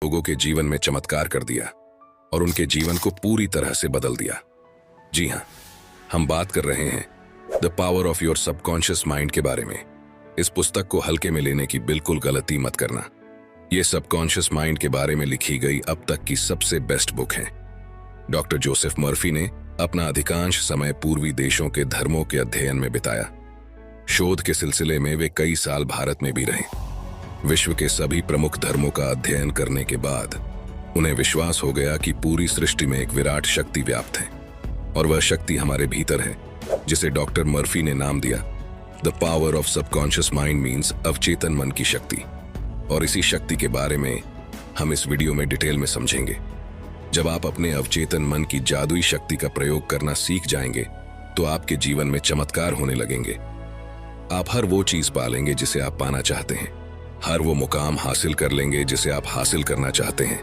लोगों के जीवन में चमत्कार कर दिया और उनके जीवन को पूरी तरह से बदल दिया। जी हाँ, हम बात कर रहे हैं the power of your subconscious mind के बारे में। इस पुस्तक को हल्के में लेने की बिल्कुल गलती मत करना। यह सबकॉन्शियस माइंड के बारे में लिखी गई अब तक की सबसे बेस्ट बुक है। डॉक्टर जोसेफ मर्फी ने अपना अधिकांश समय पूर्वी देशों के धर्मों के अध्ययन में बिताया। शोध के सिलसिले में वे कई साल भारत में भी रहे। विश्व के सभी प्रमुख धर्मों का अध्ययन करने के बाद उन्हें विश्वास हो गया कि पूरी सृष्टि में एक विराट शक्ति व्याप्त है और वह शक्ति हमारे भीतर है, जिसे डॉक्टर मर्फी ने नाम दिया the power of subconscious mind means अवचेतन मन की शक्ति। और इसी शक्ति के बारे में हम इस वीडियो में डिटेल में समझेंगे। जब आप अपने अवचेतन मन की जादुई शक्ति का प्रयोग करना सीख जाएंगे तो आपके जीवन में चमत्कार होने लगेंगे। आप हर वो चीज पालेंगे जिसे आप पाना चाहते हैं, हर वो मुकाम हासिल कर लेंगे जिसे आप हासिल करना चाहते हैं,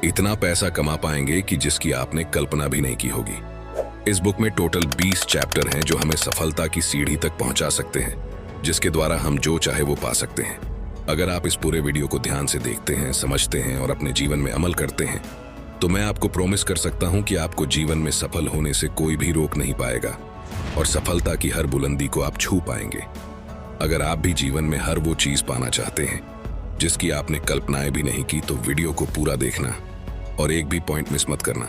इतना पैसा कमा पाएंगे कि जिसकी आपने कल्पना भी नहीं की होगी। इस बुक में टोटल 20 चैप्टर हैं जो हमें सफलता की सीढ़ी तक पहुंचा सकते हैं, जिसके द्वारा हम जो चाहे वो पा सकते हैं। अगर आप इस पूरे वीडियो को ध्यान से देखते हैं, समझते हैं और अपने जीवन में अमल करते हैं तो मैं आपको प्रॉमिस कर सकता हूं कि आपको जीवन में सफल होने से कोई भी रोक नहीं पाएगा और सफलता की हर बुलंदी को आप छू पाएंगे। अगर आप भी जीवन में हर वो चीज पाना चाहते हैं जिसकी आपने कल्पनाएं भी नहीं की तो वीडियो को पूरा देखना और एक भी पॉइंट मिस मत करना।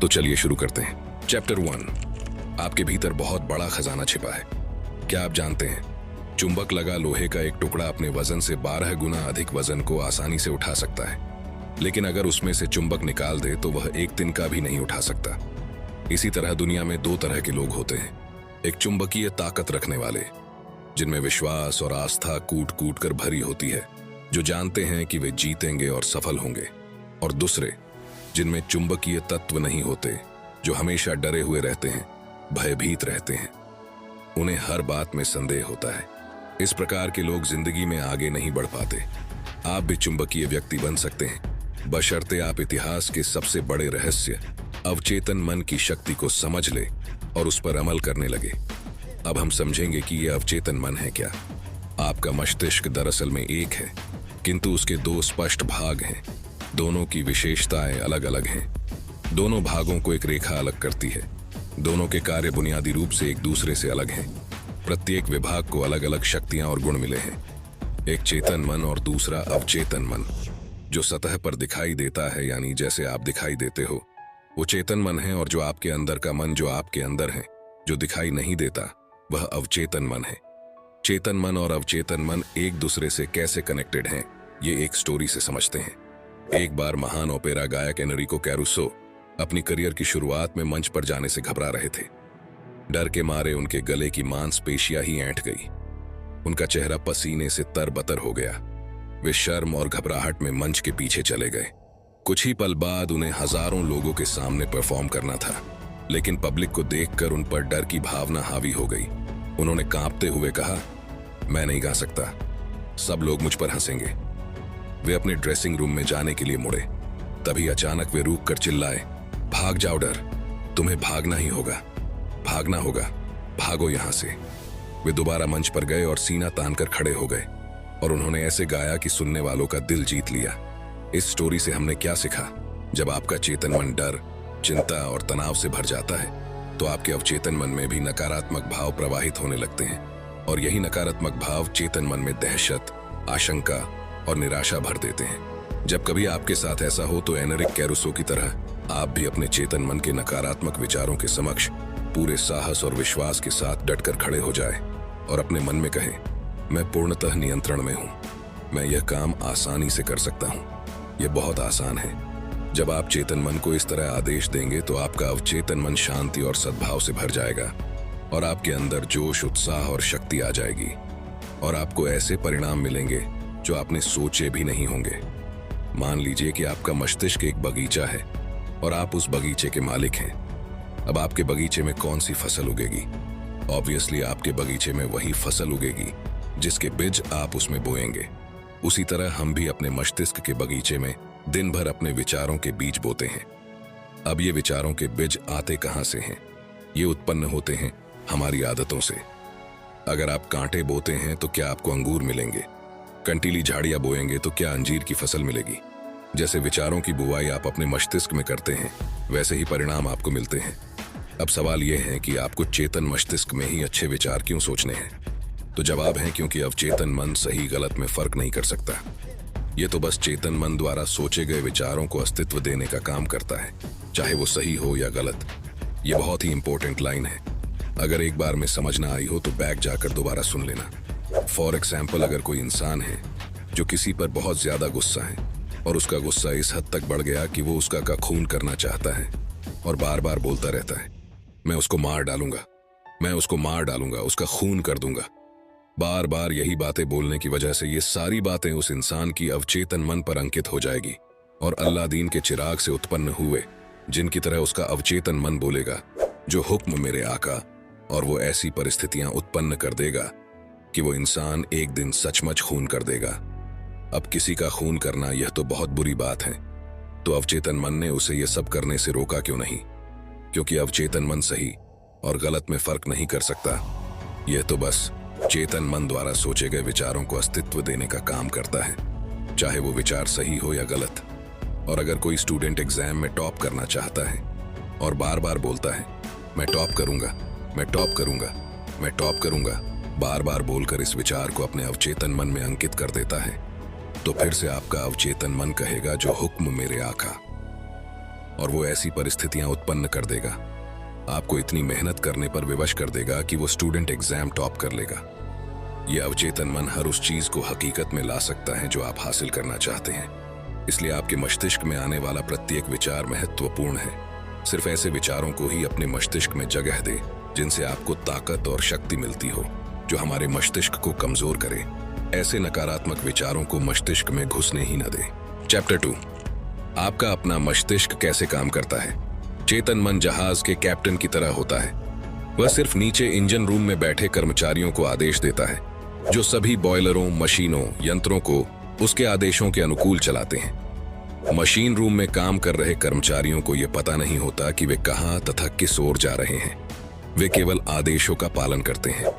तो चलिए शुरू करते हैं। चैप्टर 1, आपके भीतर बहुत बड़ा खजाना छिपा है। क्या आप जानते हैं, चुंबक लगा लोहे का एक टुकड़ा अपने वजन से 12 गुना अधिक वजन को आसानी से उठा सकता है, लेकिन अगर उसमें से चुंबक निकाल दे तो वह एक तिनका भी नहीं उठा सकता। इसी तरह दुनिया में 2 तरह के लोग होते हैं, एक चुंबकीय ताकत रखने वाले जिनमें विश्वास और आस्था कूट कूट कर भरी होती है, जो जानते हैं कि वे जीतेंगे और सफल होंगे, और दूसरे जिनमें चुंबकीय तत्व नहीं होते, जो हमेशा डरे हुए रहते हैं, भयभीत रहते हैं, उन्हें हर बात में संदेह होता है। इस प्रकार के लोग जिंदगी में आगे नहीं बढ़ पाते। आप भी चुंबकीय व्यक्ति बन सकते हैं, बशर्ते आप इतिहास के सबसे बड़े रहस्य अवचेतन मन की शक्ति को समझ ले और उस पर अमल करने लगे। अब हम समझेंगे कि यह अवचेतन मन है क्या। आपका मस्तिष्क दरअसल में एक है, किंतु उसके 2 स्पष्ट भाग हैं। दोनों की विशेषताएं अलग अलग हैं। दोनों भागों को एक रेखा अलग करती है। दोनों के कार्य बुनियादी रूप से एक दूसरे से अलग हैं। प्रत्येक विभाग को अलग अलग शक्तियां और गुण मिले हैं। एक चेतन मन और दूसरा अवचेतन मन। जो सतह पर दिखाई देता है, यानी जैसे आप दिखाई देते हो, वो चेतन मन है, और जो आपके अंदर का मन जो आपके अंदर है, जो दिखाई नहीं देता, वह अवचेतन मन है। चेतन मन और अवचेतन मन एक दूसरे से कैसे कनेक्टेड हैं, ये एक स्टोरी से समझते हैं। एक बार महान ओपेरा गायक एनरिको कैरुसो अपनी करियर की शुरुआत में मंच पर जाने से घबरा रहे थे। डर के मारे उनके गले की मांसपेशियां ही ऐंठ गई। उनका चेहरा पसीने से तरबतर हो गया। वे शर्म और घबराहट में मंच के पीछे चले गए। कुछ ही पल बाद उन्हें हजारों लोगों के सामने परफॉर्म करना था, लेकिन पब्लिक को देखकर उन पर डर की भावना हावी हो गई। उन्होंने कांपते हुए कहा, मैं नहीं गा सकता, सब लोग मुझ पर हंसेंगे। वे अपने ड्रेसिंग रूम में जाने के लिए मुड़े। तभी अचानक वे रुक कर चिल्लाए, भाग जाओ डर, तुम्हें भागना ही होगा, भागना होगा, भागो यहां से। वे दोबारा मंच पर गए और सीना तानकर खड़े हो गए और उन्होंने ऐसे गाया कि सुनने वालों का दिल जीत लिया। इस स्टोरी से हमने क्या सीखा? जब आपका चेतन मन डर, चिंता और तनाव से भर जाता है तो आपके अवचेतन मन में भी नकारात्मक भाव प्रवाहित होने लगते हैं, और यही नकारात्मक भाव चेतन मन में दहशत, आशंका और निराशा भर देते हैं। जब कभी आपके साथ ऐसा हो तो एनरिक कैरुसो की तरह आप भी अपने चेतन मन के नकारात्मक विचारों के समक्ष पूरे साहस और विश्वास के साथ डटकर खड़े हो जाए और अपने मन में कहे, मैं पूर्णतः नियंत्रण में हूं, मैं यह काम आसानी से कर सकता हूं, यह बहुत आसान है। जब आप चेतन मन को इस तरह आदेश देंगे तो आपका अवचेतन मन शांति और सद्भाव से भर जाएगा और आपके अंदर जोश, उत्साह और शक्ति आ जाएगी, और आपको ऐसे परिणाम मिलेंगे जो आपने सोचे भी नहीं होंगे। मान लीजिए कि आपका मस्तिष्क एक बगीचा है और आप उस बगीचे के मालिक हैं। अब आपके बगीचे में कौन सी फसल उगेगी? ऑब्वियसली आपके बगीचे में वही फसल उगेगी जिसके बीज आप उसमें बोएंगे। उसी तरह हम भी अपने मस्तिष्क के बगीचे में दिन भर अपने विचारों के बीज बोते हैं। अब ये विचारों के बीज आते कहां से हैं? ये उत्पन्न होते हैं हमारी आदतों से। अगर आप कांटे बोते हैं तो क्या आपको अंगूर मिलेंगे? कंटीली झाड़ियां बोएंगे तो क्या अंजीर की फसल मिलेगी? जैसे विचारों की बुवाई आप अपने मस्तिष्क में करते हैं, वैसे ही परिणाम आपको मिलते हैं। अब सवाल यह है कि आपको चेतन मस्तिष्क में ही अच्छे विचार क्यों सोचने हैं? तो जवाब है क्योंकि अवचेतन मन सही गलत में फर्क नहीं कर सकता। ये तो बस चेतन मन द्वारा सोचे गए विचारों को अस्तित्व देने का काम करता है, चाहे वो सही हो या गलत। ये बहुत ही इंपॉर्टेंट लाइन है। अगर एक बार में समझ ना आई हो तो बैक जाकर दोबारा सुन लेना। फॉर एग्जाम्पल, अगर कोई इंसान है जो किसी पर बहुत ज्यादा गुस्सा है और उसका गुस्सा इस हद तक बढ़ गया कि वो उसका का खून करना चाहता है और बार बार बोलता रहता है, मैं उसको मार डालूंगा, मैं उसको मार डालूंगा, उसका खून कर दूंगा। बार बार यही बातें बोलने की वजह से ये सारी बातें उस इंसान की अवचेतन मन पर अंकित हो जाएगी और अल्लादीन के चिराग से उत्पन्न हुए जिनकी तरह उसका अवचेतन मन बोलेगा, जो हुक्म मेरे आका, और वो ऐसी परिस्थितियां उत्पन्न कर देगा कि वो इंसान एक दिन सचमुच खून कर देगा। अब किसी का खून करना यह तो बहुत बुरी बात है, तो अवचेतन मन ने उसे यह सब करने से रोका क्यों नहीं? क्योंकि अवचेतन मन सही और गलत में फर्क नहीं कर सकता। यह तो बस चेतन मन द्वारा सोचे गए विचारों को अस्तित्व देने का काम करता है, चाहे वो विचार सही हो या गलत। और अगर कोई स्टूडेंट एग्जाम में टॉप करना चाहता है और बार बार बोलता है, मैं टॉप करूंगा, मैं टॉप करूंगा, मैं टॉप करूंगा, बार बार बोलकर इस विचार को अपने अवचेतन मन में अंकित कर देता है, तो फिर से आपका अवचेतन मन कहेगा, जो हुक्म मेरे आका, और वो ऐसी परिस्थितियां उत्पन्न कर देगा, आपको इतनी मेहनत करने पर विवश कर देगा कि वो स्टूडेंट एग्जाम टॉप कर लेगा। ये अवचेतन मन हर उस चीज को हकीकत में ला सकता है जो आप हासिल करना चाहते हैं। इसलिए आपके मस्तिष्क में आने वाला प्रत्येक विचार महत्वपूर्ण है। सिर्फ ऐसे विचारों को ही अपने मस्तिष्क में जगह दे जिनसे आपको ताकत और शक्ति मिलती हो, जो हमारे मस्तिष्क को कमजोर करे। ऐसे नकारात्मक विचारों को मस्तिष्क में घुसने ही न दे। चैप्टर 2, आपका अपना मस्तिष्क कैसे काम करता है। चेतन मन जहाज के कैप्टन की तरह होता है। वह सिर्फ नीचे इंजन रूम में बैठे कर्मचारियों को आदेश देता है, जो सभी बॉयलरों, मशीनों, यंत्रों को उसके आदेशों के अनुकूल चलाते हैं। मशीन रूम में काम कर रहे कर्मचारियों को यह पता नहीं होता कि वे कहां तथा किस ओर जा रहे हैं। वे केवल आदेशों का पालन करते हैं।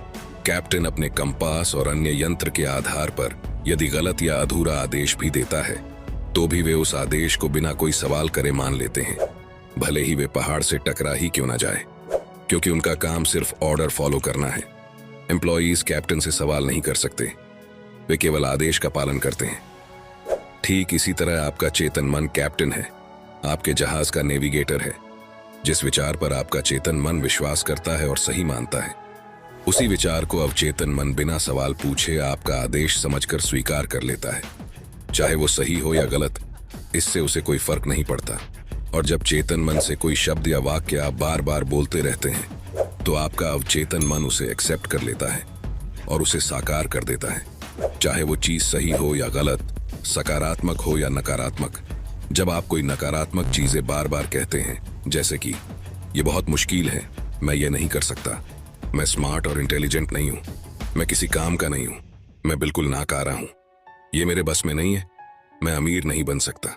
कैप्टन अपने कंपास और अन्य यंत्र के आधार पर यदि गलत या अधूरा आदेश भी देता है, तो भी वे उस आदेश को बिना कोई सवाल करे मान लेते हैं, भले ही वे पहाड़ से टकरा ही क्यों ना जाए, क्योंकि उनका काम सिर्फ ऑर्डर फॉलो करना है। एम्प्लॉयज कैप्टन से सवाल नहीं कर सकते, वे केवल आदेश का पालन करते हैं। ठीक इसी तरह आपका चेतन मन कैप्टन है, आपके जहाज का नेविगेटर है। जिस विचार पर आपका चेतन मन विश्वास करता है और सही मानता है, उसी विचार को अवचेतन मन बिना सवाल पूछे आपका आदेश समझकर स्वीकार कर लेता है, चाहे वो सही हो या गलत, इससे उसे कोई फर्क नहीं पड़ता। और जब चेतन मन से कोई शब्द या वाक्य आप बार बार बोलते रहते हैं, तो आपका अवचेतन मन उसे एक्सेप्ट कर लेता है और उसे साकार कर देता है, चाहे वो चीज सही हो या गलत, सकारात्मक हो या नकारात्मक। जब आप कोई नकारात्मक चीजें बार बार कहते हैं, जैसे कि ये बहुत मुश्किल है, मैं ये नहीं कर सकता, मैं स्मार्ट और इंटेलिजेंट नहीं हूं, मैं किसी काम का नहीं हूं, मैं बिल्कुल नाकारा हूं, ये मेरे बस में नहीं है, मैं अमीर नहीं बन सकता,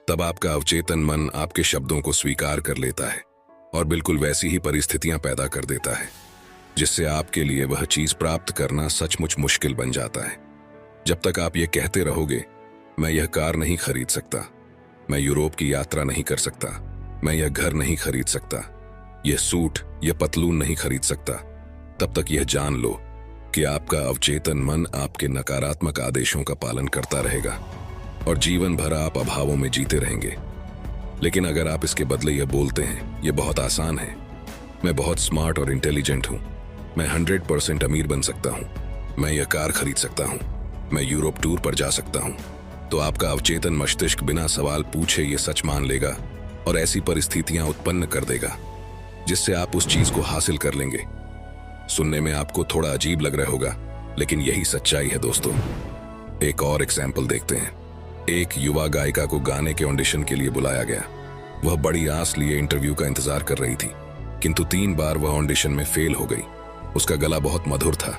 तब आपका अवचेतन मन आपके शब्दों को स्वीकार कर लेता है और बिल्कुल वैसी ही परिस्थितियां पैदा कर देता है, जिससे आपके लिए वह चीज प्राप्त करना सचमुच मुश्किल बन जाता है। जब तक आप ये कहते रहोगे, मैं यह कार नहीं खरीद सकता, मैं यूरोप की यात्रा नहीं कर सकता, मैं यह घर नहीं खरीद सकता, यह सूट, यह पतलून नहीं खरीद सकता, तब तक यह जान लो कि आपका अवचेतन मन आपके नकारात्मक आदेशों का पालन करता रहेगा और जीवन भर आप अभावों में जीते रहेंगे। लेकिन अगर आप इसके बदले यह बोलते हैं, यह बहुत आसान है, मैं बहुत स्मार्ट और इंटेलिजेंट हूं, मैं 100% अमीर बन सकता हूं, मैं यह कार खरीद सकता हूं, मैं यूरोप टूर पर जा सकता हूं, तो आपका अवचेतन मस्तिष्क बिना सवाल पूछे ये सच मान लेगा और ऐसी परिस्थितियां उत्पन्न कर देगा जिससे आप उस चीज को हासिल कर लेंगे। सुनने में आपको थोड़ा अजीब लग रहा होगा, लेकिन यही सच्चाई है दोस्तों। एक और एग्जाम्पल देखते हैं। एक युवा गायिका को गाने के ऑडिशन के लिए बुलाया गया। वह बड़ी आस लिए इंटरव्यू का इंतजार कर रही थी, किंतु 3 बार वह ऑडिशन में फेल हो गई। उसका गला बहुत मधुर था,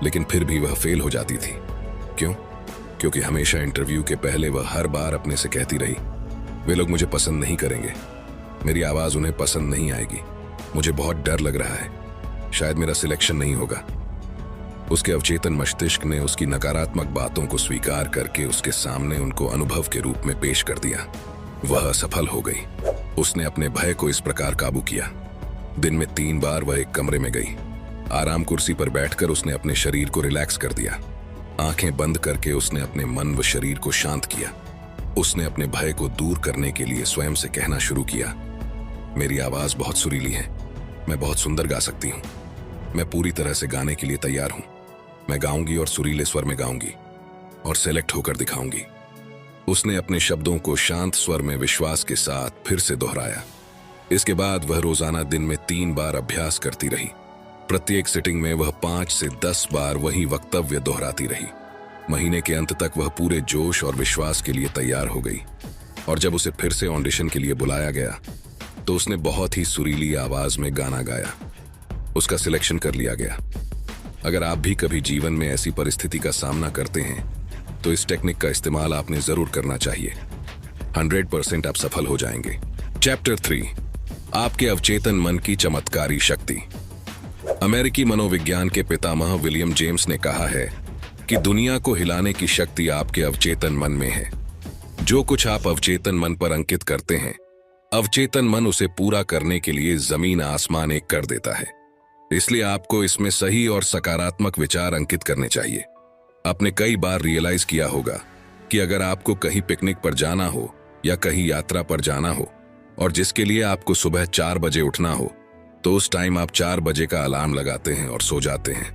लेकिन फिर भी वह फेल हो जाती थी। क्यों? क्योंकि हमेशा इंटरव्यू के पहले वह हर बार अपने से कहती रही, वे लोग मुझे पसंद नहीं करेंगे, मेरी आवाज उन्हें पसंद नहीं आएगी, मुझे बहुत डर लग रहा है, शायद मेरा सिलेक्शन नहीं होगा। उसके अवचेतन मस्तिष्क ने उसकी नकारात्मक बातों को स्वीकार करके उसके सामने उनको अनुभव के रूप में पेश कर दिया। वह असफल हो गई। उसने अपने भय को इस प्रकार काबू किया। दिन में 3 बार वह एक कमरे में गई। आराम कुर्सी पर बैठकर उसने अपने शरीर को रिलैक्स कर दिया। आंखें बंद करके उसने अपने मन व शरीर को शांत किया। उसने अपने भय को दूर करने के लिए स्वयं से कहना शुरू किया, मेरी आवाज बहुत सुरीली है, मैं बहुत सुंदर गा सकती हूँ, मैं पूरी तरह से गाने के लिए तैयार हूँ, मैं गाऊंगी और सुरीले स्वर में गाऊंगी और सेलेक्ट होकर दिखाऊंगी। उसने अपने शब्दों को शांत स्वर में विश्वास के साथ फिर से दोहराया। इसके बाद वह रोजाना दिन में 3 बार अभ्यास करती रही। प्रत्येक सिटिंग में वह 5 से 10 बार वही वक्तव्य दोहराती रही। महीने के अंत तक वह पूरे जोश और विश्वास के लिए तैयार हो गई और जब उसे फिर से ऑडिशन के लिए बुलाया गया तो उसने बहुत ही सुरीली आवाज में गाना गाया। उसका सिलेक्शन कर लिया गया। अगर आप भी कभी जीवन में ऐसी परिस्थिति का सामना करते हैं तो इस टेक्निक का इस्तेमाल आपने जरूर करना चाहिए। 100% आप सफल हो जाएंगे। चैप्टर 3, आपके अवचेतन मन की चमत्कारी शक्ति। अमेरिकी मनोविज्ञान के पितामह विलियम जेम्स ने कहा है कि दुनिया को हिलाने की शक्ति आपके अवचेतन मन में है। जो कुछ आप अवचेतन मन पर अंकित करते हैं, अवचेतन मन उसे पूरा करने के लिए जमीन आसमान एक कर देता है। इसलिए आपको इसमें सही और सकारात्मक विचार अंकित करने चाहिए। आपने कई बार रियलाइज किया होगा कि अगर आपको कहीं पिकनिक पर जाना हो या कहीं यात्रा पर जाना हो और जिसके लिए आपको सुबह 4 बजे उठना हो, तो उस टाइम आप 4 बजे का अलार्म लगाते हैं और सो जाते हैं।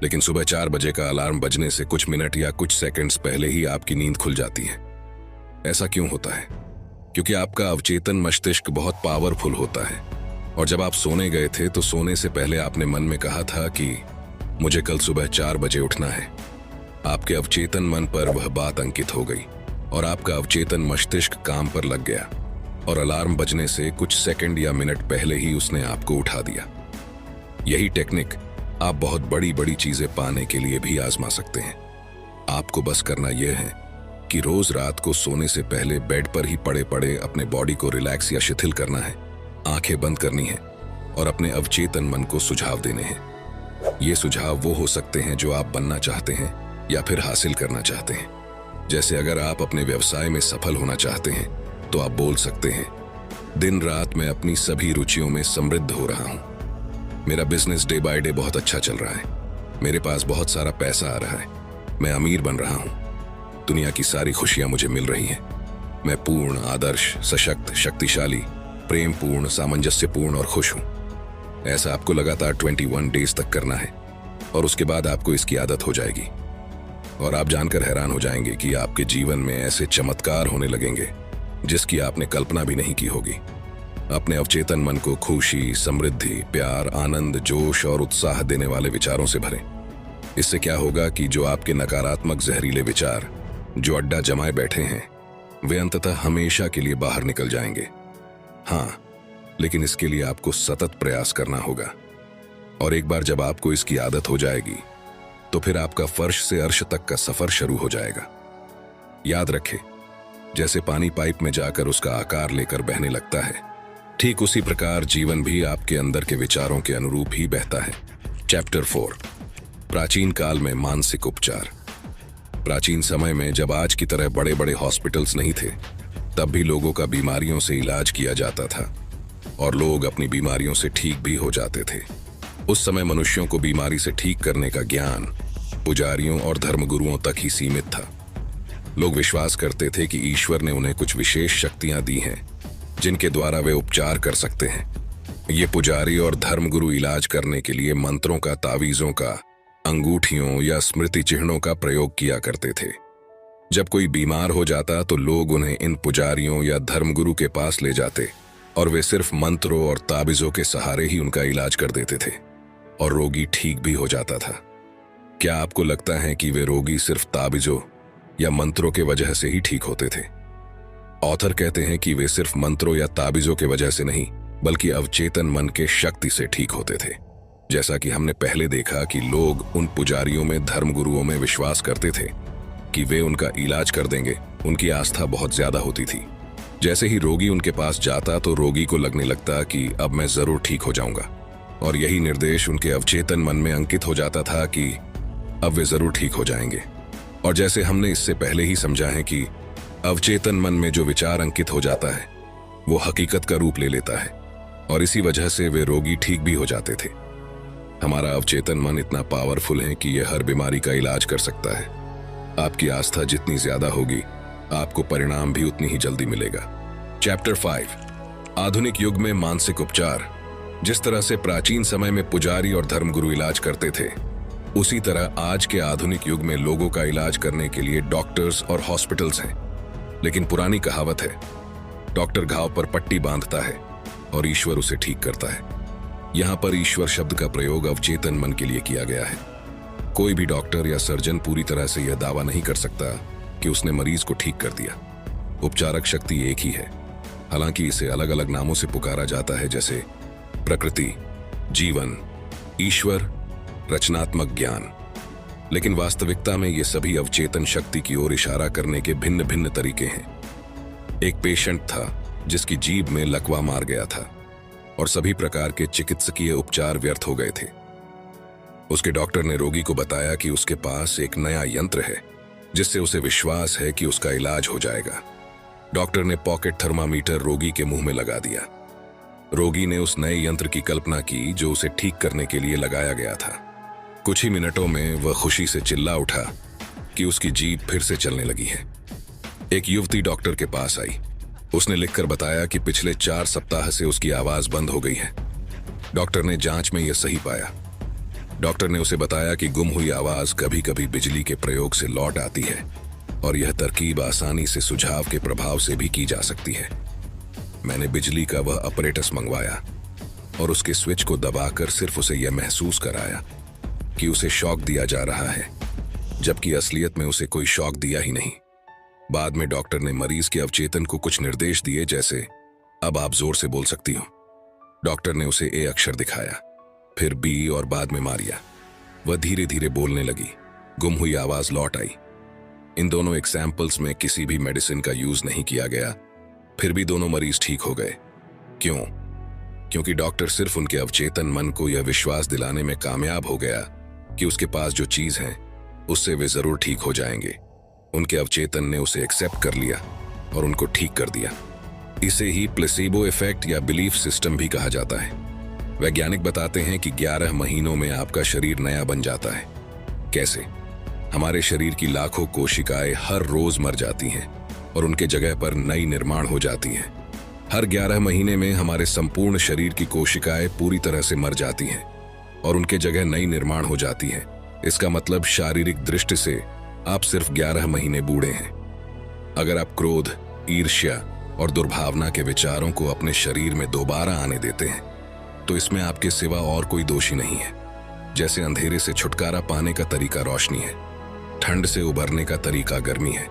लेकिन सुबह 4 बजे का अलार्म बजने से कुछ मिनट या कुछ सेकंड्स पहले ही आपकी नींद खुल जाती है। ऐसा क्यों होता है? क्योंकि आपका अवचेतन मस्तिष्क बहुत पावरफुल होता है और जब आप सोने गए थे तो सोने से पहले आपने मन में कहा था कि मुझे कल सुबह 4 बजे उठना है। आपके अवचेतन मन पर वह बात अंकित हो गई और आपका अवचेतन मस्तिष्क काम पर लग गया और अलार्म बजने से कुछ सेकंड या मिनट पहले ही उसने आपको उठा दिया। यही टेक्निक आप बहुत बड़ी बड़ी चीजें पाने के लिए भी आजमा सकते हैं। आपको बस करना यह है कि रोज रात को सोने से पहले बेड पर ही पड़े पड़े अपने बॉडी को रिलैक्स या शिथिल करना है, आंखें बंद करनी है और अपने अवचेतन मन को सुझाव देने हैं। ये सुझाव वो हो सकते हैं जो आप बनना चाहते हैं या फिर हासिल करना चाहते हैं। जैसे अगर आप अपने व्यवसाय में सफल होना चाहते हैं तो आप बोल सकते हैं, दिन रात मैं अपनी सभी रुचियों में समृद्ध हो रहा हूं। मेरा बिजनेस डे बाय डे बहुत अच्छा चल रहा है। मेरे पास बहुत सारा पैसा आ रहा है। मैं अमीर बन रहा हूं। दुनिया की सारी खुशियां मुझे मिल रही हैं। मैं पूर्ण, आदर्श, सशक्त, शक्तिशाली, प्रेम पूर्ण, सामंजस्यपूर्ण और खुश हूं। ऐसा आपको लगातार 21 डेज तक करना है और उसके बाद आपको इसकी आदत हो जाएगी और आप जानकर हैरान हो जाएंगे कि आपके जीवन में ऐसे चमत्कार होने लगेंगे जिसकी आपने कल्पना भी नहीं की होगी। अपने अवचेतन मन को खुशी, समृद्धि, प्यार, आनंद, जोश और उत्साह देने वाले विचारों से भरें। इससे क्या होगा कि जो आपके नकारात्मक जहरीले विचार जो अड्डा जमाए बैठे हैं, वे अंततः हमेशा के लिए बाहर निकल जाएंगे। हाँ, लेकिन इसके लिए आपको सतत प्रयास करना होगा और एक बार जब आपको इसकी आदत हो जाएगी तो फिर आपका फर्श से अर्श तक का सफर शुरू हो जाएगा। याद रखें, जैसे पानी पाइप में जाकर उसका आकार लेकर बहने लगता है, ठीक उसी प्रकार जीवन भी आपके अंदर के विचारों के अनुरूप ही बहता है। चैप्टर 4, प्राचीन काल में मानसिक उपचार। प्राचीन समय में जब आज की तरह बड़े बड़े हॉस्पिटल्स नहीं थे, तब भी लोगों का बीमारियों से इलाज किया जाता था और लोग अपनी बीमारियों से ठीक भी हो जाते थे। उस समय मनुष्यों को बीमारी से ठीक करने का ज्ञान पुजारियों और धर्मगुरुओं तक ही सीमित था। लोग विश्वास करते थे कि ईश्वर ने उन्हें कुछ विशेष शक्तियां दी हैं जिनके द्वारा वे उपचार कर सकते हैं। ये पुजारी और धर्मगुरु इलाज करने के लिए मंत्रों का, तावीजों का, अंगूठियों या स्मृति चिन्हों का प्रयोग किया करते थे। जब कोई बीमार हो जाता तो लोग उन्हें इन पुजारियों या धर्मगुरु के पास ले जाते और वे सिर्फ मंत्रों और ताबीजों के सहारे ही उनका इलाज कर देते थे और रोगी ठीक भी हो जाता था। क्या आपको लगता है कि वे रोगी सिर्फ ताबीजों या मंत्रों के वजह से ही ठीक होते थे? ऑथर कहते हैं कि वे सिर्फ मंत्रों या ताबीजों के वजह से नहीं, बल्कि अवचेतन मन के शक्ति से ठीक होते थे। जैसा कि हमने पहले देखा कि लोग उन पुजारियों में, धर्मगुरुओं में विश्वास करते थे कि वे उनका इलाज कर देंगे। उनकी आस्था बहुत ज्यादा होती थी। जैसे ही रोगी उनके पास जाता तो रोगी को लगने लगता कि अब मैं जरूर ठीक हो जाऊंगा और यही निर्देश उनके अवचेतन मन में अंकित हो जाता था कि अब वे जरूर ठीक हो जाएंगे। और जैसे हमने इससे पहले ही समझा है कि अवचेतन मन में जो विचार अंकित हो जाता है वो हकीकत का रूप ले लेता है, और इसी वजह से वे रोगी ठीक भी हो जाते थे। हमारा अवचेतन मन इतना पावरफुल है कि यह हर बीमारी का इलाज कर सकता है। आपकी आस्था जितनी ज्यादा होगी, आपको परिणाम भी उतनी ही जल्दी मिलेगा। चैप्टर 5, आधुनिक युग में मानसिक उपचार। जिस तरह से प्राचीन समय में पुजारी और धर्मगुरु इलाज करते थे, उसी तरह आज के आधुनिक युग में लोगों का इलाज करने के लिए डॉक्टर्स और हॉस्पिटल्स हैं। लेकिन पुरानी कहावत है, डॉक्टर घाव पर पट्टी बांधता है और ईश्वर उसे ठीक करता है। यहां पर ईश्वर शब्द का प्रयोग अवचेतन मन के लिए किया गया है। कोई भी डॉक्टर या सर्जन पूरी तरह से यह दावा नहीं कर सकता कि उसने मरीज को ठीक कर दिया। उपचारक शक्ति एक ही है, हालांकि इसे अलग अलग नामों से पुकारा जाता है, जैसे प्रकृति, जीवन, ईश्वर, रचनात्मक ज्ञान। लेकिन वास्तविकता में ये सभी अवचेतन शक्ति की ओर इशारा करने के भिन्न भिन्न तरीके हैं। एक पेशेंट था जिसकी जीभ में लकवा मार गया था और सभी प्रकार के चिकित्सकीय उपचार व्यर्थ हो गए थे। उसके डॉक्टर ने रोगी को बताया कि उसके पास एक नया यंत्र है जिससे उसे विश्वास है कि उसका इलाज हो जाएगा। डॉक्टर ने पॉकेट थर्मामीटर रोगी के मुंह में लगा दिया। रोगी ने उस नए यंत्र की कल्पना की जो उसे ठीक करने के लिए लगाया गया था। कुछ ही मिनटों में वह खुशी से चिल्ला उठा कि उसकी जीभ फिर से चलने लगी है। एक युवती डॉक्टर के पास आई। उसने लिखकर बताया कि पिछले 4 सप्ताह से उसकी आवाज बंद हो गई है। डॉक्टर ने जांच में यह सही पाया। डॉक्टर ने उसे बताया कि गुम हुई आवाज कभी कभी बिजली के प्रयोग से लौट आती है और यह तरकीब आसानी से सुझाव के प्रभाव से भी की जा सकती है। मैंने बिजली का वह अपरेटस मंगवाया और उसके स्विच को दबाकर सिर्फ उसे यह महसूस कराया कि उसे शॉक दिया जा रहा है, जबकि असलियत में उसे कोई शॉक दिया ही नहीं। बाद में डॉक्टर ने मरीज के अवचेतन को कुछ निर्देश दिए, जैसे अब आप जोर से बोल सकती हो। डॉक्टर ने उसे ए अक्षर दिखाया, फिर बी और बाद में मारिया। वह धीरे धीरे बोलने लगी। गुम हुई आवाज लौट आई। इन दोनों एग्जाम्पल्स में किसी भी मेडिसिन का यूज नहीं किया गया, फिर भी दोनों मरीज ठीक हो गए। क्यों? क्योंकि डॉक्टर सिर्फ उनके अवचेतन मन को यह विश्वास दिलाने में कामयाब हो गया कि उसके पास जो चीज है उससे वे जरूर ठीक हो जाएंगे। उनके अवचेतन ने उसे एक्सेप्ट कर लिया और उनको ठीक कर दिया। इसे ही प्लेसिबो इफेक्ट या बिलीफ सिस्टम भी कहा जाता है। वैज्ञानिक बताते हैं कि 11 महीनों में आपका शरीर नया बन जाता है। कैसे? हमारे शरीर की लाखों कोशिकाएं हर रोज मर जाती हैं और उनके जगह पर नई निर्माण हो जाती हैं। हर 11 महीने में हमारे संपूर्ण शरीर की कोशिकाएं पूरी तरह से मर जाती हैं और उनके जगह नई निर्माण हो जाती है। इसका मतलब शारीरिक दृष्टि से आप सिर्फ 11 महीने बूढ़े हैं। अगर आप क्रोध, ईर्ष्या और दुर्भावना के विचारों को अपने शरीर में दोबारा आने देते हैं तो इसमें आपके सिवा और कोई दोषी नहीं है। जैसे अंधेरे से छुटकारा पाने का तरीका रोशनी है, ठंड से उबरने का तरीका गर्मी है,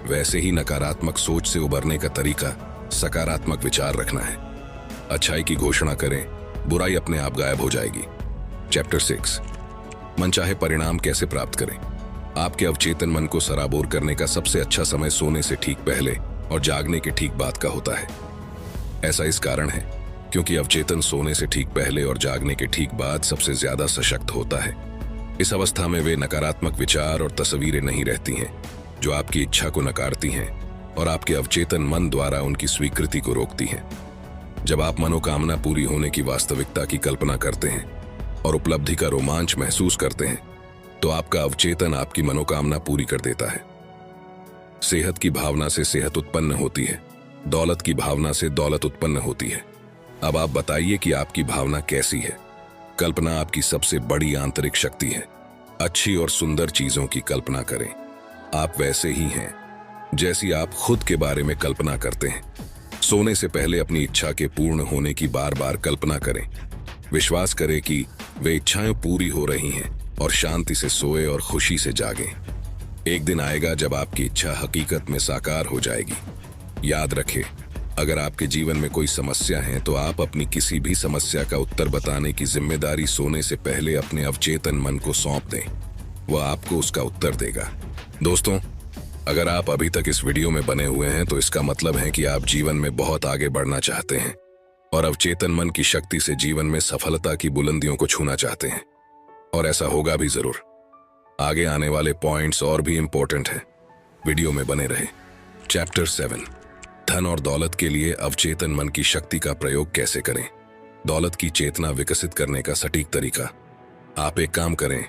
वैसे ही नकारात्मक सोच से उबरने का तरीका सकारात्मक विचार रखना है। अच्छाई की घोषणा करें, बुराई अपने आप गायब हो जाएगी। चैप्टर 6, मनचाहे परिणाम कैसे प्राप्त करें। आपके अवचेतन मन को सराबोर करने का सबसे अच्छा समय सोने से ठीक पहले और जागने के ठीक बाद का होता है। ऐसा इस कारण है क्योंकि अवचेतन सोने से ठीक पहले और जागने के ठीक बाद सबसे ज्यादा सशक्त होता है। इस अवस्था में वे नकारात्मक विचार और तस्वीरें नहीं रहती हैं जो आपकी इच्छा को नकारती हैं और आपके अवचेतन मन द्वारा उनकी स्वीकृति को रोकती हैं। जब आप मनोकामना पूरी होने की वास्तविकता की कल्पना करते हैं और उपलब्धि का रोमांच महसूस करते हैं तो आपका अवचेतन आपकी मनोकामना पूरी कर देता है। सेहत की भावना से सेहत उत्पन्न होती है, दौलत की भावना से दौलत उत्पन्न होती है। अब आप बताइए कि आपकी भावना कैसी है। कल्पना आपकी सबसे बड़ी आंतरिक शक्ति है। अच्छी और सुंदर चीजों की कल्पना करें। आप वैसे ही हैं जैसी आप खुद के बारे में कल्पना करते हैं। सोने से पहले अपनी इच्छा के पूर्ण होने की बार बार कल्पना करें। विश्वास करें कि वे इच्छाएं पूरी हो रही हैं और शांति से सोए और खुशी से जागें। एक दिन आएगा जब आपकी इच्छा हकीकत में साकार हो जाएगी। याद रखें, अगर आपके जीवन में कोई समस्या है तो आप अपनी किसी भी समस्या का उत्तर बताने की जिम्मेदारी सोने से पहले अपने अवचेतन मन को सौंप दें। वह आपको उसका उत्तर देगा। दोस्तों, अगर आप अभी तक इस वीडियो में बने हुए हैं तो इसका मतलब है कि आप जीवन में बहुत आगे बढ़ना चाहते हैं और अवचेतन मन की शक्ति से जीवन में सफलता की बुलंदियों को छूना चाहते हैं, और ऐसा होगा भी जरूर। आगे आने वाले पॉइंट्स और भी इंपॉर्टेंट हैं, वीडियो में बने रहे। चैप्टर 7, धन और दौलत के लिए अवचेतन मन की शक्ति का प्रयोग कैसे करें। दौलत की चेतना विकसित करने का सटीक तरीका। आप एक काम करें,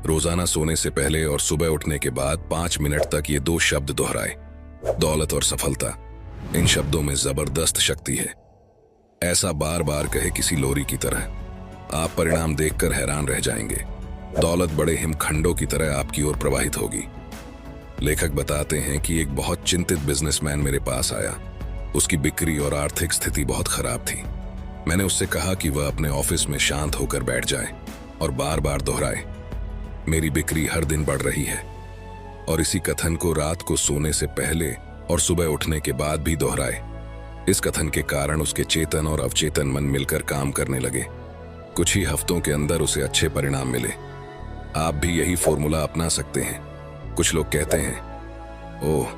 रोजाना सोने से पहले और सुबह उठने के बाद 5 मिनट तक ये 2 शब्द दोहराएं, दौलत और सफलता। इन शब्दों में जबरदस्त शक्ति है। ऐसा बार बार कहे किसी लोरी की तरह, आप परिणाम देखकर हैरान रह जाएंगे। दौलत बड़े हिमखंडों की तरह आपकी ओर प्रवाहित होगी। लेखक बताते हैं कि एक बहुत चिंतित बिजनेसमैन मेरे पास आया। उसकी बिक्री और आर्थिक स्थिति बहुत खराब थी। मैंने उससे कहा कि वह अपने ऑफिस में शांत होकर बैठ जाए और बार बार दोहराए, मेरी बिक्री हर दिन बढ़ रही है। और इसी कथन को रात को सोने से पहले और सुबह उठने के बाद भी दोहराए। इस कथन के कारण उसके चेतन और अवचेतन मन मिलकर काम करने लगे। कुछ ही हफ्तों के अंदर उसे अच्छे परिणाम मिले। आप भी यही फॉर्मूला अपना सकते हैं। कुछ लोग कहते हैं, ओह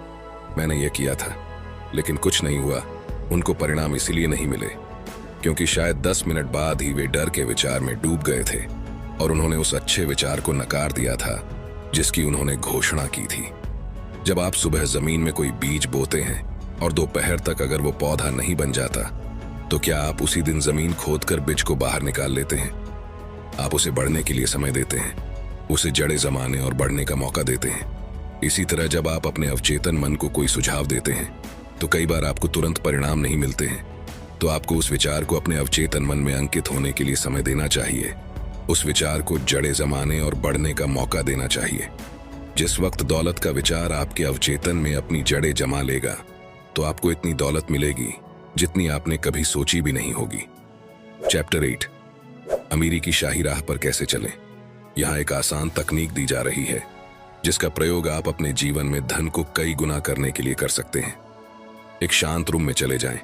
मैंने ये किया था लेकिन कुछ नहीं हुआ। उनको परिणाम इसीलिए नहीं मिले क्योंकि शायद 10 मिनट बाद ही वे डर के विचार में डूब गए थे और उन्होंने उस अच्छे विचार को नकार दिया था जिसकी उन्होंने घोषणा की थी। जब आप सुबह जमीन में कोई बीज बोते हैं और दोपहर तक अगर वो पौधा नहीं बन जाता, तो क्या आप उसी दिन जमीन खोदकर बीज को बाहर निकाल लेते हैं? आप उसे बढ़ने के लिए समय देते हैं, उसे जड़ें जमाने और बढ़ने का मौका देते हैं। इसी तरह जब आप अपने अवचेतन मन को कोई सुझाव देते हैं तो कई बार आपको तुरंत परिणाम नहीं मिलते हैं। तो आपको उस विचार को अपने अवचेतन मन में अंकित होने के लिए समय देना चाहिए। उस विचार को जड़ें जमाने और बढ़ने का मौका देना चाहिए। जिस वक्त दौलत का विचार आपके अवचेतन में अपनी जड़ें जमा लेगा तो आपको इतनी दौलत मिलेगी जितनी आपने कभी सोची भी नहीं होगी। चैप्टर 8, अमीरी की शाही राह पर कैसे चलें। यहाँ एक आसान तकनीक दी जा रही है जिसका प्रयोग आप अपने जीवन में धन को कई गुना करने के लिए कर सकते हैं। एक शांत रूम में चले जाएं,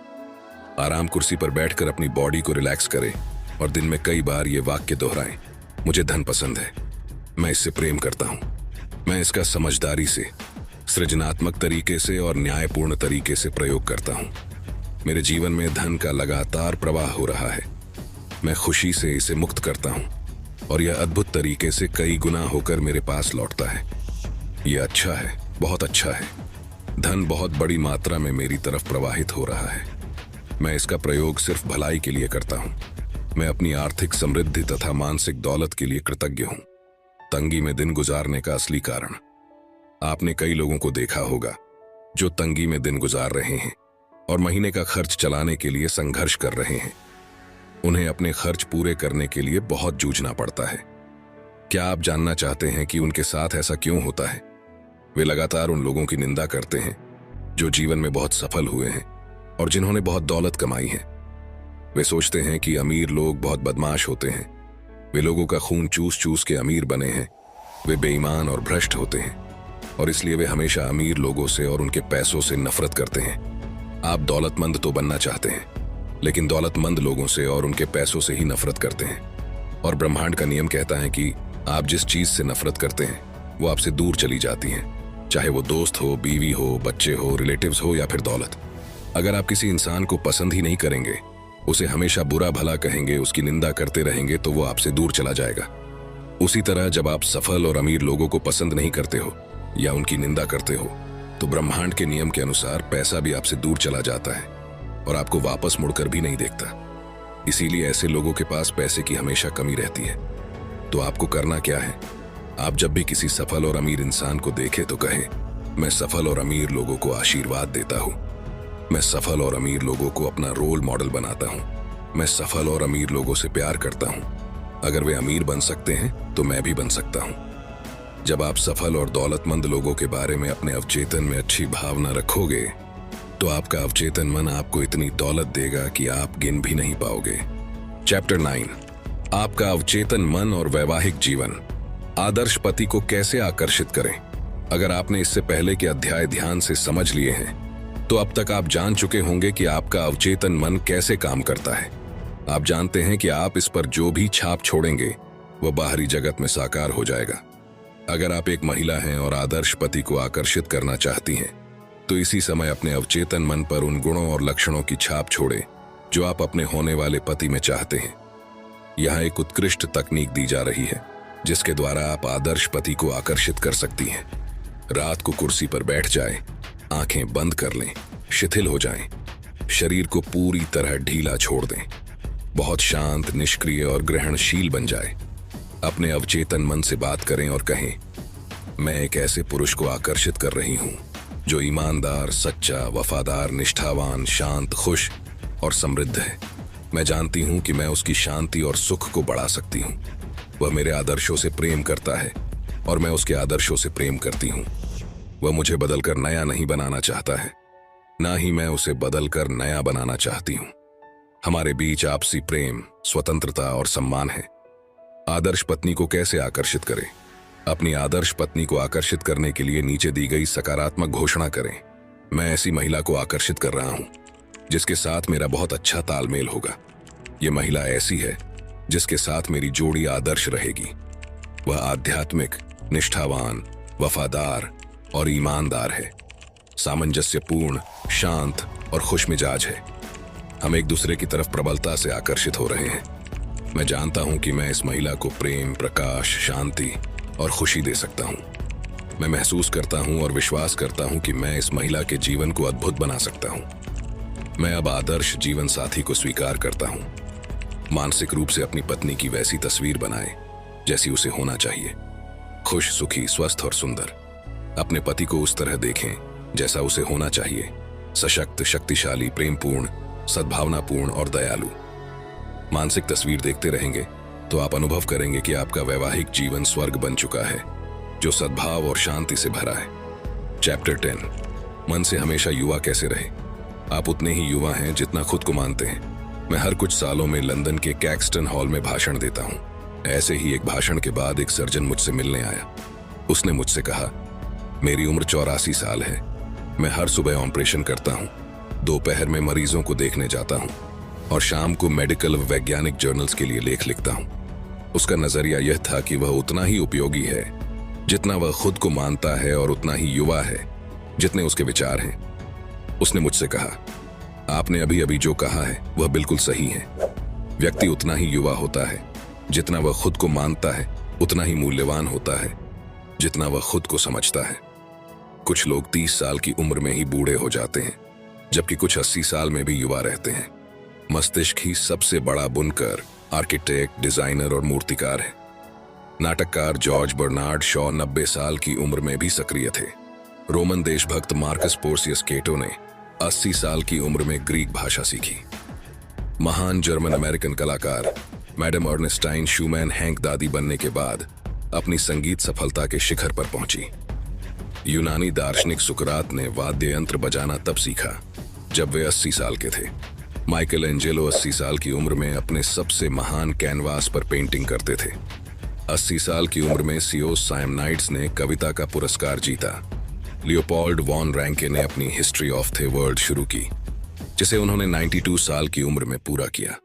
आराम कुर्सी पर बैठकर अपनी बॉडी को रिलैक्स करें और दिन में कई बार ये वाक्य दोहराएं, मुझे धन पसंद है, मैं इससे प्रेम करता हूँ, मैं इसका समझदारी से, सृजनात्मक तरीके से और न्यायपूर्ण तरीके से प्रयोग करता हूँ। मेरे जीवन में धन का लगातार प्रवाह हो रहा है, मैं खुशी से इसे मुक्त करता हूँ और यह अद्भुत तरीके से कई गुना होकर मेरे पास लौटता है। यह अच्छा है, बहुत अच्छा है। धन बहुत बड़ी मात्रा में मेरी तरफ प्रवाहित हो रहा है। मैं इसका प्रयोग सिर्फ भलाई के लिए करता हूँ। मैं अपनी आर्थिक समृद्धि तथा मानसिक दौलत के लिए कृतज्ञ हूँ। तंगी में दिन गुजारने का असली कारण। आपने कई लोगों को देखा होगा जो तंगी में दिन गुजार रहे हैं और महीने का खर्च चलाने के लिए संघर्ष कर रहे हैं। उन्हें अपने खर्च पूरे करने के लिए बहुत जूझना पड़ता है। क्या आप जानना चाहते हैं कि उनके साथ ऐसा क्यों होता है? वे लगातार उन लोगों की निंदा करते हैं जो जीवन में बहुत सफल हुए हैं और जिन्होंने बहुत दौलत कमाई है। वे सोचते हैं कि अमीर लोग बहुत बदमाश होते हैं, वे लोगों का खून चूस चूस के अमीर बने हैं, वे बेईमान और भ्रष्ट होते हैं और इसलिए वे हमेशा अमीर लोगों से और उनके पैसों से नफरत करते हैं। आप दौलतमंद तो बनना चाहते हैं लेकिन दौलतमंद लोगों से और उनके पैसों से ही नफरत करते हैं। और ब्रह्मांड का नियम कहता है कि आप जिस चीज से नफरत करते हैं वो आपसे दूर चली जाती है, चाहे वो दोस्त हो, बीवी हो, बच्चे हो, रिलेटिव्स हो या फिर दौलत। अगर आप किसी इंसान को पसंद ही नहीं करेंगे, उसे हमेशा बुरा भला कहेंगे, उसकी निंदा करते रहेंगे तो वो आपसे दूर चला जाएगा। उसी तरह जब आप सफल और अमीर लोगों को पसंद नहीं करते हो या उनकी निंदा करते हो तो ब्रह्मांड के नियम के अनुसार पैसा भी आपसे दूर चला जाता है और आपको वापस मुड़कर भी नहीं देखता। इसीलिए ऐसे लोगों के पास पैसे की हमेशा कमी रहती है। तो आपको करना क्या है? आप जब भी किसी सफल और अमीर इंसान को देखें तो कहे, मैं सफल और अमीर लोगों को आशीर्वाद देता हूँ, मैं सफल और अमीर लोगों को अपना रोल मॉडल बनाता हूँ, मैं सफल और अमीर लोगों से प्यार करता हूँ। अगर वे अमीर बन सकते हैं तो मैं भी बन सकता हूँ। जब आप सफल और दौलतमंद लोगों के बारे में अपने अवचेतन में अच्छी भावना रखोगे तो आपका अवचेतन मन आपको इतनी दौलत देगा कि आप गिन भी नहीं पाओगे। चैप्टर 9, आपका अवचेतन मन और वैवाहिक जीवन। आदर्श पति को कैसे आकर्षित करें। अगर आपने इससे पहले के अध्याय ध्यान से समझ लिए हैं तो अब तक आप जान चुके होंगे कि आपका अवचेतन मन कैसे काम करता है। आप जानते हैं कि आप इस पर जो भी छाप छोड़ेंगे वह बाहरी जगत में साकार हो जाएगा। अगर आप एक महिला हैं और आदर्श पति को आकर्षित करना चाहती हैं तो इसी समय अपने अवचेतन मन पर उन गुणों और लक्षणों की छाप छोड़ें जो आप अपने होने वाले पति में चाहते हैं। यहाँ एक उत्कृष्ट तकनीक दी जा रही है जिसके द्वारा आप आदर्श पति को आकर्षित कर सकती हैं। रात को कुर्सी पर बैठ जाएं, आंखें बंद कर लें, शिथिल हो जाएं, शरीर को पूरी तरह ढीला छोड़ दें, बहुत शांत, निष्क्रिय और ग्रहणशील बन जाए। अपने अवचेतन मन से बात करें और कहें, मैं एक ऐसे पुरुष को आकर्षित कर रही हूं जो ईमानदार, सच्चा, वफादार, निष्ठावान, शांत, खुश और समृद्ध है। मैं जानती हूं कि मैं उसकी शांति और सुख को बढ़ा सकती हूं। वह मेरे आदर्शों से प्रेम करता है और मैं उसके आदर्शों से प्रेम करती हूं। वह मुझे बदलकर नया नहीं बनाना चाहता है, ना ही मैं उसे बदलकर नया बनाना चाहती हूं। हमारे बीच आपसी प्रेम, स्वतंत्रता और सम्मान है। आदर्श पत्नी को कैसे आकर्षित करें? अपनी आदर्श पत्नी को आकर्षित करने के लिए नीचे दी गई सकारात्मक घोषणा करें। मैं ऐसी महिला को आकर्षित कर रहा हूं जिसके साथ मेरा बहुत अच्छा तालमेल होगा। ये महिला ऐसी है जिसके साथ मेरी जोड़ी आदर्श रहेगी। वह आध्यात्मिक, निष्ठावान, वफादार और ईमानदार है, सामंजस्यपूर्ण, शांत और खुशमिजाज है। हम एक दूसरे की तरफ प्रबलता से आकर्षित हो रहे हैं। मैं जानता हूं कि मैं इस महिला को प्रेम, प्रकाश, शांति और खुशी दे सकता हूं। मैं महसूस करता हूं और विश्वास करता हूं कि मैं इस महिला के जीवन को अद्भुत बना सकता हूं। मैं अब आदर्श जीवन साथी को स्वीकार करता हूं। मानसिक रूप से अपनी पत्नी की वैसी तस्वीर बनाएं जैसी उसे होना चाहिए। खुश, सुखी, स्वस्थ और सुंदर। अपने पति को उस तरह देखें जैसा उसे होना चाहिए। सशक्त, शक्तिशाली, प्रेमपूर्ण, सद्भावनापूर्ण और दयालु। मानसिक तस्वीर देखते रहेंगे तो आप अनुभव करेंगे कि आपका वैवाहिक जीवन स्वर्ग बन चुका है, जो सद्भाव और शांति से भरा है। चैप्टर 10, मन से हमेशा युवा कैसे रहे। आप उतने ही युवा हैं जितना खुद को मानते हैं। मैं हर कुछ सालों में लंदन के कैक्सटन हॉल में भाषण देता हूँ। ऐसे ही एक भाषण के बाद एक सर्जन मुझसे मिलने आया। उसने मुझसे कहा, मेरी उम्र 84 साल है। मैं हर सुबह ऑपरेशन करता हूँ, दोपहर में मरीजों को देखने जाता हूँ और शाम को मेडिकल वैज्ञानिक जर्नल्स के लिए लेख लिखता हूँ। उसका नजरिया यह था कि वह उतना ही उपयोगी है जितना वह खुद को मानता है और उतना ही युवा है जितने उसके विचार हैं। उसने मुझसे कहा, आपने अभी अभी जो कहा है वह बिल्कुल सही है। व्यक्ति उतना ही युवा होता है जितना वह खुद को मानता है, उतना ही मूल्यवान होता है जितना वह खुद को समझता है। कुछ लोग 30 साल की उम्र में ही बूढ़े हो जाते हैं, जबकि कुछ 80 साल में भी युवा रहते हैं। मस्तिष्क ही सबसे बड़ा बुनकर, आर्किटेक्ट, डिजाइनर और मूर्तिकार है। नाटककार जॉर्ज बर्नार्ड शॉ 90 साल की उम्र में भी सक्रिय थे। रोमन देशभक्त मार्कस पोर्सियस केटो ने 80 साल की उम्र में ग्रीक भाषा सीखी। महान जर्मन अमेरिकन कलाकार मैडम अर्नेस्टाइन शूमैन हैंक दादी बनने के बाद अपनी संगीत सफलता के शिखर पर पहुंची। यूनानी दार्शनिक सुकरात ने वाद्य यंत्र बजाना तब सीखा जब वे 80 साल के थे। माइकल एंजेलो 80 साल की उम्र में अपने सबसे महान कैनवास पर पेंटिंग करते थे। 80 साल की उम्र में सियोस सायमनाइड्स ने कविता का पुरस्कार जीता। लियोपोल्ड वॉन रैंके ने अपनी हिस्ट्री ऑफ द वर्ल्ड शुरू की, जिसे उन्होंने 92 साल की उम्र में पूरा किया।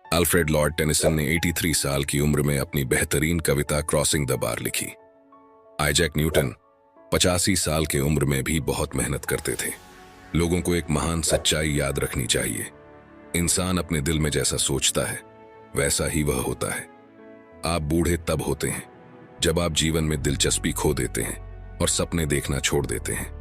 अल्फ्रेड लॉर्ड टेनिसन ने 83 साल की उम्र में अपनी बेहतरीन कविता क्रॉसिंग द बार लिखी। आइजैक न्यूटन 85 साल की उम्र में भी बहुत मेहनत करते थे। लोगों को एक महान सच्चाई याद रखनी चाहिए, इंसान अपने दिल में जैसा सोचता है वैसा ही वह होता है। आप बूढ़े तब होते हैं जब आप जीवन में दिलचस्पी खो देते हैं और सपने देखना छोड़ देते हैं।